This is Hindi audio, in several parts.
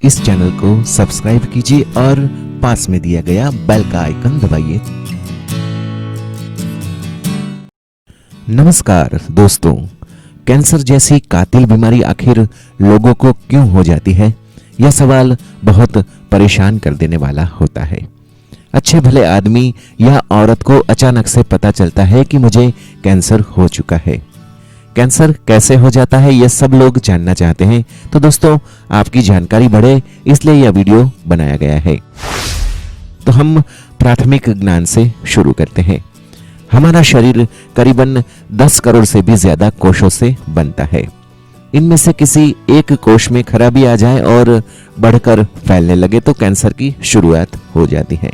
इस चैनल को सब्सक्राइब कीजिए और पास में दिया गया बेल का आइकन दबाइए। नमस्कार दोस्तों, कैंसर जैसी कातिल बीमारी आखिर लोगों को क्यों हो जाती है? यह सवाल बहुत परेशान कर देने वाला होता है। अच्छे भले आदमी या औरत को अचानक से पता चलता है कि मुझे कैंसर हो चुका है। कैंसर कैसे हो जाता है यह सब लोग जानना चाहते हैं। तो दोस्तों, आपकी जानकारी बढ़े इसलिए यह वीडियो बनाया गया है। तो हम प्राथमिक ज्ञान से शुरू करते हैं। हमारा शरीर करीबन 10 करोड़ से भी ज्यादा कोशों से बनता है। इनमें से किसी एक कोश में खराबी आ जाए और बढ़कर फैलने लगे तो कैंसर की शुरुआत हो जाती है।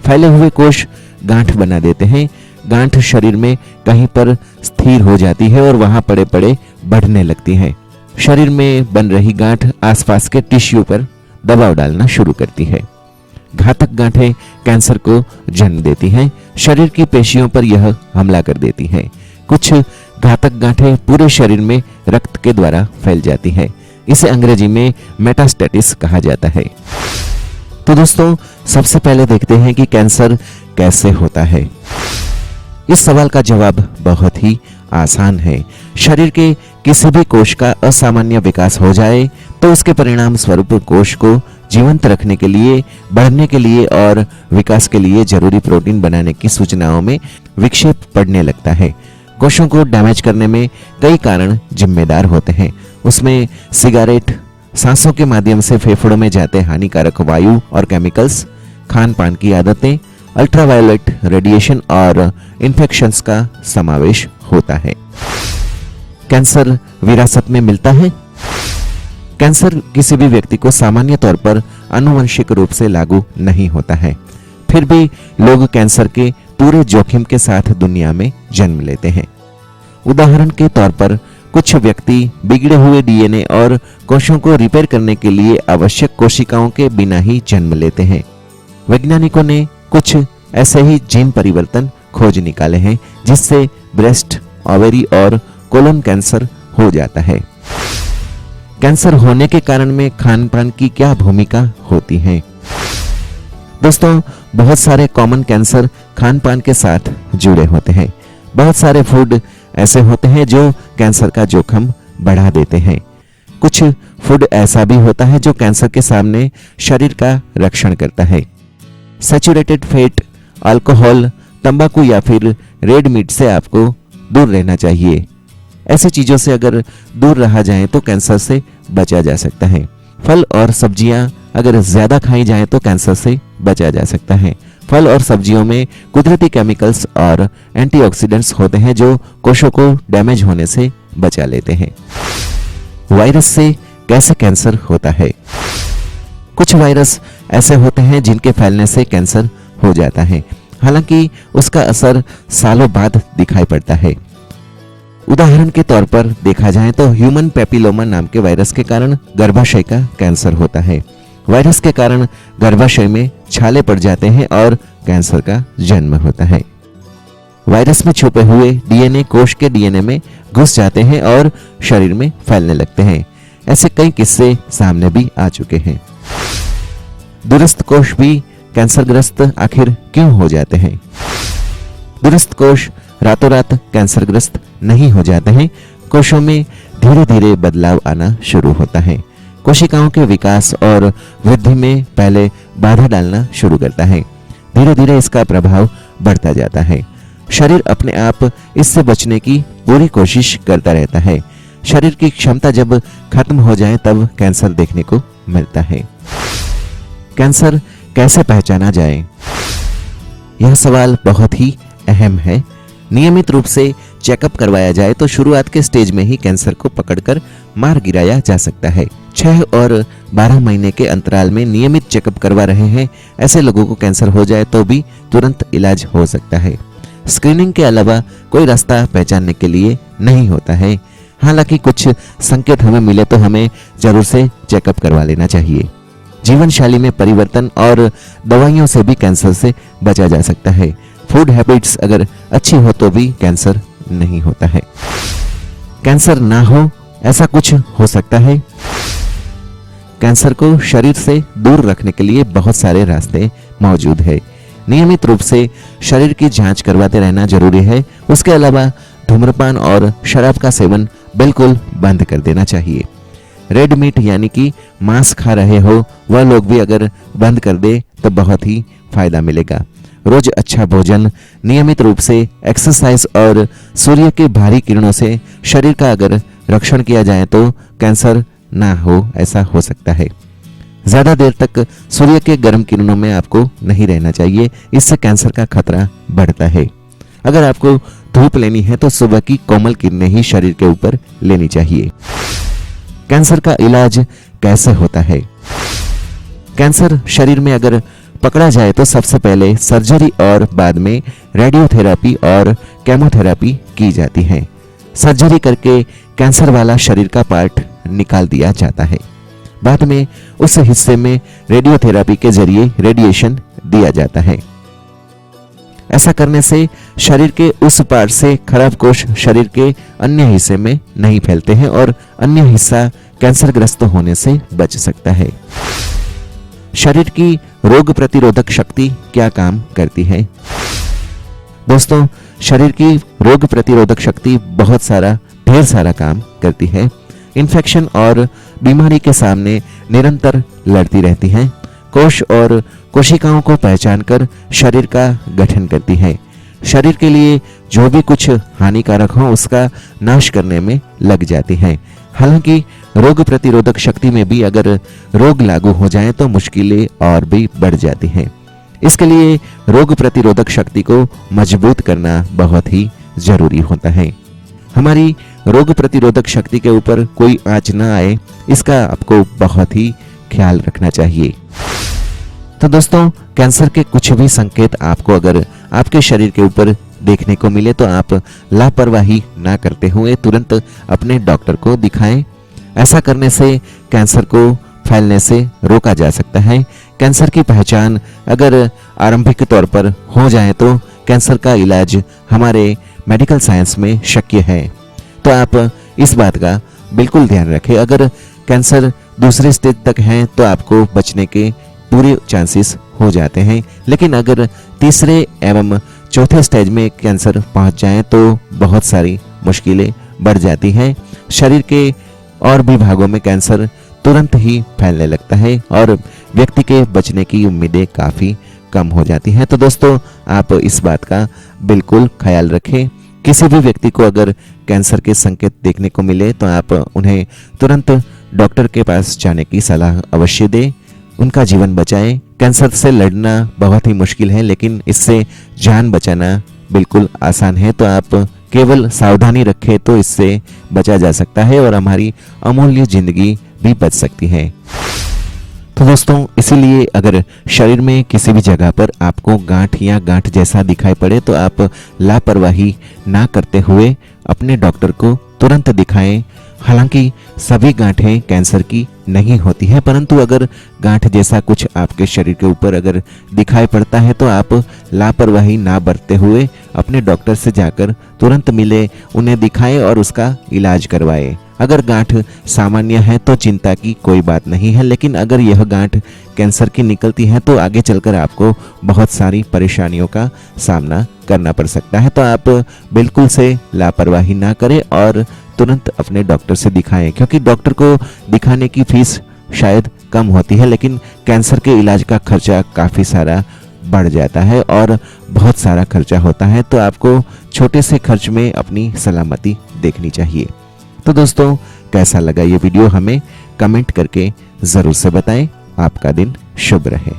फैले हुए कोश गांठ बना देते हैं। गांठ शरीर में कहीं पर स्थिर हो जाती है और वहां पड़े पड़े बढ़ने लगती है। शरीर में बन रही गांठ आसपास के टिश्यू पर दबाव डालना शुरू करती है। घातक गांठें कैंसर को जन्म देती हैं। शरीर की पेशियों पर यह हमला कर देती हैं। कुछ घातक गांठें पूरे शरीर में रक्त के द्वारा फैल जाती है। इसे अंग्रेजी में मेटास्टेसिस कहा जाता है। तो दोस्तों, सबसे पहले देखते हैं कि कैंसर कैसे होता है। इस सवाल का जवाब बहुत ही आसान है। शरीर के किसी भी कोश का असामान्य विकास हो जाए तो उसके परिणाम स्वरूप कोश को जीवंत रखने के लिए, बढ़ने के लिए और विकास के लिए जरूरी प्रोटीन बनाने की सूचनाओं में विक्षेप पड़ने लगता है। कोशों को डैमेज करने में कई कारण जिम्मेदार होते हैं। उसमें सिगरेट, सांसों के माध्यम से फेफड़ों में जाते हानिकारक वायु और केमिकल्स, खान पान की आदतें, अल्ट्रावायलेट रेडिएशन और इन्फेक्शंस का समावेश होता है। कैंसर विरासत में मिलता है। कैंसर किसी भी व्यक्ति को सामान्य तौर पर आनुवंशिक रूप से लागू नहीं होता है। फिर भी लोग कैंसर के पूरे जोखिम के साथ दुनिया में जन्म लेते हैं। उदाहरण के तौर पर कुछ व्यक्ति बिगड़े हुए डीएनए और कोशों को रिपेयर करने के लिए आवश्यक कोशिकाओं के बिना ही जन्म लेते हैं। वैज्ञानिकों ने कुछ ऐसे ही जीन परिवर्तन खोज निकाले हैं जिससे ब्रेस्ट, ओवेरी और कोलन कैंसर हो जाता है। कैंसर होने के कारण में खान पान की क्या भूमिका होती है? दोस्तों, बहुत सारे कॉमन कैंसर खान पान के साथ जुड़े होते हैं। बहुत सारे फूड ऐसे होते हैं जो कैंसर का जोखिम बढ़ा देते हैं। कुछ फूड ऐसा भी होता है जो कैंसर के सामने शरीर का रक्षण करता है। सैचुरेटेड फैट, अल्कोहल, तंबाकू या फिर रेड मीट से आपको दूर रहना चाहिए। ऐसी चीजों से अगर दूर रहा जाए तो कैंसर से बचा जा सकता है। फल और सब्जियां अगर ज्यादा खाई जाए तो कैंसर से बचा जा सकता है। फल और सब्जियों में कुदरती केमिकल्स और एंटीऑक्सीडेंट्स होते हैं जो कोशों को डैमेज होने से बचा लेते हैं। वायरस से कैसे कैंसर होता है? कुछ वायरस ऐसे होते हैं जिनके फैलने से कैंसर हो जाता है, हालांकि उसका असर सालों बाद दिखाई पड़ता है। उदाहरण के तौर पर देखा जाए तो ह्यूमन पैपिलोमा नाम के वायरस के कारण गर्भाशय का कैंसर होता है। वायरस के कारण गर्भाशय में छाले पड़ जाते हैं और कैंसर का जन्म होता है। वायरस में छुपे हुए डीएनए कोश के डीएनए में घुस जाते हैं और शरीर में फैलने लगते हैं। ऐसे कई किस्से सामने भी आ चुके हैं। दूरस्थ कोश भी कैंसरग्रस्त आखिर क्यों हो जाते हैं? दूरस्थ कोश रातों रात कैंसरग्रस्त नहीं हो जाते हैं। कोशों में धीरे धीरे बदलाव आना शुरू होता है। कोशिकाओं के विकास और वृद्धि में पहले बाधा डालना शुरू करता है। धीरे धीरे इसका प्रभाव बढ़ता जाता है। शरीर अपने आप इससे बचने की पूरी कोशिश करता रहता है। शरीर की क्षमता जब खत्म हो जाए तब कैंसर देखने को मिलता है। कैंसर कैसे पहचाना जाए? यह सवाल बहुत ही अहम है। नियमित रूप से चेकअप करवाया जाए तो शुरुआत के स्टेज में ही कैंसर को पकड़कर मार गिराया जा सकता है। 6 और 12 महीने के अंतराल में नियमित चेकअप करवा रहे हैं ऐसे लोगों को कैंसर हो जाए तो भी तुरंत इलाज हो सकता है। स्क्रीनिंग के अलावा कोई रास्ता पहचानने के लिए नहीं होता है। हालांकि कुछ संकेत हमें मिले तो हमें जरूर से चेकअप करवा लेना चाहिए। जीवन शैली में परिवर्तन और दवाइयों से भी कैंसर से बचा जा सकता है। फूड हैबिट्स अगर अच्छी हो तो भी कैंसर नहीं होता है। कैंसर ना हो ऐसा कुछ हो सकता है? कैंसर को शरीर से दूर रखने के लिए बहुत सारे रास्ते मौजूद है। नियमित रूप से शरीर की जांच करवाते रहना जरूरी है। उसके अलावा धूम्रपान और शराब का सेवन बिल्कुल बंद कर देना चाहिए। रेड मीट यानी कि मांस खा रहे हो वह लोग भी अगर बंद कर दे तो बहुत ही फायदा मिलेगा। रोज अच्छा भोजन, नियमित रूप से एक्सरसाइज और सूर्य के भारी किरणों से शरीर का अगर रक्षण किया जाए तो कैंसर ना हो ऐसा हो सकता है। ज्यादा देर तक सूर्य के गर्म किरणों में आपको नहीं रहना चाहिए, इससे कैंसर का खतरा बढ़ता है। अगर आपको धूप लेनी है तो सुबह की कोमल किरणें ही शरीर के ऊपर लेनी चाहिए। कैंसर का इलाज कैसे होता है? कैंसर शरीर में अगर पकड़ा जाए तो सबसे पहले सर्जरी और बाद में रेडियोथेरेपी और केमोथेरेपी की जाती है। सर्जरी करके कैंसर वाला शरीर का पार्ट निकाल दिया जाता है। बाद में उस हिस्से में रेडियोथेरेपी के जरिए रेडिएशन दिया जाता है। ऐसा करने से शरीर के उस पार्ट से खराब कोष शरीर के अन्य हिस्से में नहीं फैलते हैं और अन्य हिस्सा कैंसरग्रस्त होने से बच सकता है। शरीर की रोग प्रतिरोधक शक्ति क्या काम करती है? दोस्तों, शरीर की रोग प्रतिरोधक शक्ति ढेर सारा काम करती है। इन्फेक्शन और बीमारी के सामने निरंतर लड़ती रहती है। कोष और कोशिकाओं को पहचानकर शरीर का गठन करती है। शरीर के लिए जो भी कुछ हानिकारक हो उसका नाश करने में लग जाती है। हालांकि रोग प्रतिरोधक शक्ति में भी अगर रोग लागू हो जाए तो मुश्किलें और भी बढ़ जाती हैं। इसके लिए रोग प्रतिरोधक शक्ति को मजबूत करना बहुत ही जरूरी होता है। हमारी रोग प्रतिरोधक शक्ति के ऊपर कोई आंच ना आए, इसका आपको बहुत ही ख्याल रखना चाहिए। तो दोस्तों, कैंसर के कुछ भी संकेत आपको अगर आपके शरीर के ऊपर देखने को मिले तो आप लापरवाही ना करते हुए तुरंत अपने डॉक्टर को दिखाएं। ऐसा करने से कैंसर को फैलने से रोका जा सकता है। कैंसर की पहचान अगर आरंभिक तौर पर हो जाए तो कैंसर का इलाज हमारे मेडिकल साइंस में शक्य है। तो आप इस बात का बिल्कुल ध्यान रखें। अगर कैंसर दूसरे स्टेज तक है तो आपको बचने के पूरे चांसेस हो जाते हैं, लेकिन अगर तीसरे एवं चौथे स्टेज में कैंसर पहुंच जाए तो बहुत सारी मुश्किलें बढ़ जाती हैं। शरीर के और भी भागों में कैंसर तुरंत ही फैलने लगता है और व्यक्ति के बचने की उम्मीदें काफ़ी कम हो जाती हैं। तो दोस्तों, आप इस बात का बिल्कुल ख्याल रखें। किसी भी व्यक्ति को अगर कैंसर के संकेत देखने को मिले तो आप उन्हें तुरंत डॉक्टर के पास जाने की सलाह अवश्य दें, उनका जीवन बचाएं। कैंसर से लड़ना बहुत ही मुश्किल है, लेकिन इससे जान बचाना बिल्कुल आसान है। तो आप केवल सावधानी रखें तो इससे बचा जा सकता है और हमारी अमूल्य जिंदगी भी बच सकती है। तो दोस्तों, इसीलिए अगर शरीर में किसी भी जगह पर आपको गांठ या गांठ जैसा दिखाई पड़े तो आप लापरवाही ना करते हुए अपने डॉक्टर को तुरंत दिखाएं। हालांकि सभी गांठें कैंसर की नहीं होती है, परंतु अगर गांठ जैसा कुछ आपके शरीर के ऊपर अगर दिखाई पड़ता है तो आप लापरवाही ना बरतते हुए अपने डॉक्टर से जाकर तुरंत मिले, उन्हें दिखाएं और उसका इलाज करवाएं। अगर गांठ सामान्य है तो चिंता की कोई बात नहीं है, लेकिन अगर यह गांठ कैंसर की निकलती है तो आगे चलकर आपको बहुत सारी परेशानियों का सामना करना पड़ सकता है। तो आप बिल्कुल से लापरवाही ना करें और तुरंत अपने डॉक्टर से दिखाएं, क्योंकि डॉक्टर को दिखाने की फीस शायद कम होती है, लेकिन कैंसर के इलाज का खर्चा काफ़ी सारा बढ़ जाता है और बहुत सारा खर्चा होता है। तो आपको छोटे से खर्च में अपनी सलामती देखनी चाहिए। तो दोस्तों, कैसा लगा ये वीडियो हमें कमेंट करके ज़रूर से बताएं। आपका दिन शुभ रहे।